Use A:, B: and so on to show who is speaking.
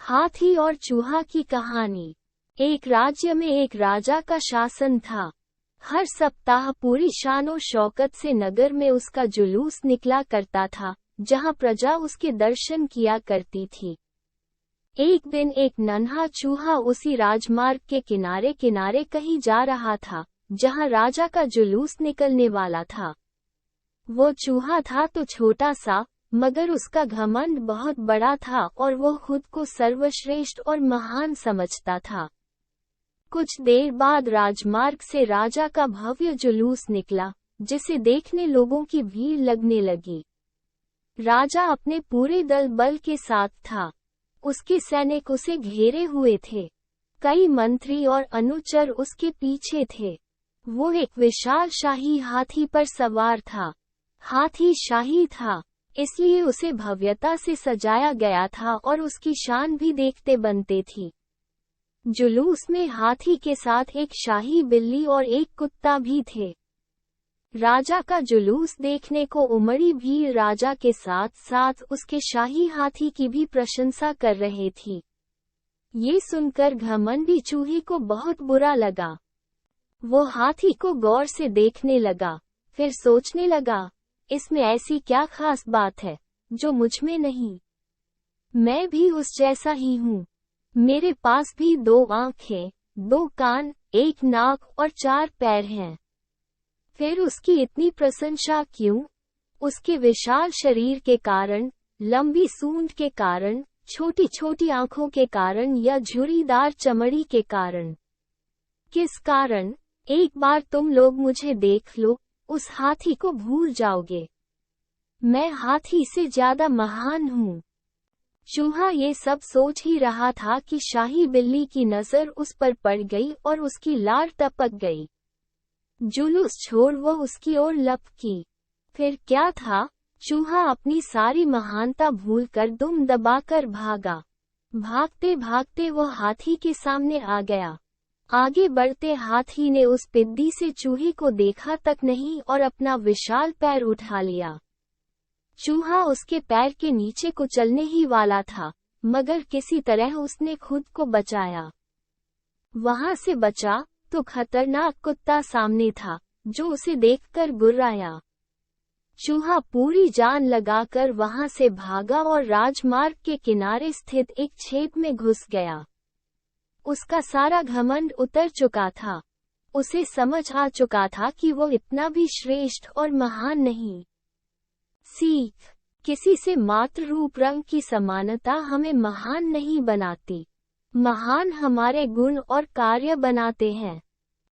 A: हाथी और चूहा की कहानी। एक राज्य में एक राजा का शासन था। हर सप्ताह पूरी शानो शौकत से नगर में उसका जुलूस निकला करता था, जहां प्रजा उसके दर्शन किया करती थी। एक दिन एक नन्हा चूहा उसी राजमार्ग के किनारे किनारे कहीं जा रहा था, जहां राजा का जुलूस निकलने वाला था। वो चूहा था तो छोटा सा, मगर उसका घमंड बहुत बड़ा था और वो खुद को सर्वश्रेष्ठ और महान समझता था। कुछ देर बाद राजमार्ग से राजा का भव्य जुलूस निकला, जिसे देखने लोगों की भीड़ लगने लगी। राजा अपने पूरे दल बल के साथ था। उसके सैनिक उसे घेरे हुए थे। कई मंत्री और अनुचर उसके पीछे थे। वो एक विशाल शाही हाथी पर सवार था। हाथी शाही था, इसलिए उसे भव्यता से सजाया गया था और उसकी शान भी देखते बनते थी। जुलूस में हाथी के साथ एक शाही बिल्ली और एक कुत्ता भी थे। राजा का जुलूस देखने को उमड़ी भीड़ राजा के साथ साथ उसके शाही हाथी की भी प्रशंसा कर रहे थी। ये सुनकर घमंडी चूहे को बहुत बुरा लगा। वो हाथी को गौर से देखने लगा, फिर सोचने लगा, इसमें ऐसी क्या खास बात है जो मुझ में नहीं। मैं भी उस जैसा ही हूँ। मेरे पास भी 2 आंखें, 2 कान, 1 नाक और 4 पैर हैं। फिर उसकी इतनी प्रशंसा क्यों? उसके विशाल शरीर के कारण, लंबी सूंड के कारण, छोटी छोटी आंखों के कारण या झुर्रीदार चमड़ी के कारण? किस कारण? एक बार तुम लोग मुझे देख लो, उस हाथी को भूल जाओगे। मैं हाथी से ज्यादा महान हूँ। चूहा ये सब सोच ही रहा था कि शाही बिल्ली की नजर उस पर पड़ गई और उसकी लार टपक गई। जुलूस छोड़ वो उसकी ओर लपकी। फिर क्या था? चूहा अपनी सारी महानता भूलकर दुम दबाकर भागा। भागते भागते वो हाथी के सामने आ गया। आगे बढ़ते हाथी ने उस पिद्दी से चूहे को देखा तक नहीं और अपना विशाल पैर उठा लिया। चूहा उसके पैर के नीचे को चलने ही वाला था, मगर किसी तरह उसने खुद को बचाया। वहां से बचा तो खतरनाक कुत्ता सामने था, जो उसे देखकर गुर्राया। चूहा पूरी जान लगाकर वहां से भागा और राजमार्ग के किनारे स्थित एक छेद में घुस गया। उसका सारा घमंड उतर चुका था। उसे समझ आ चुका था कि वो इतना भी श्रेष्ठ और महान नहीं। सीख: किसी से मात्र रूप रंग की समानता हमें महान नहीं बनाती। महान हमारे गुण और कार्य बनाते हैं।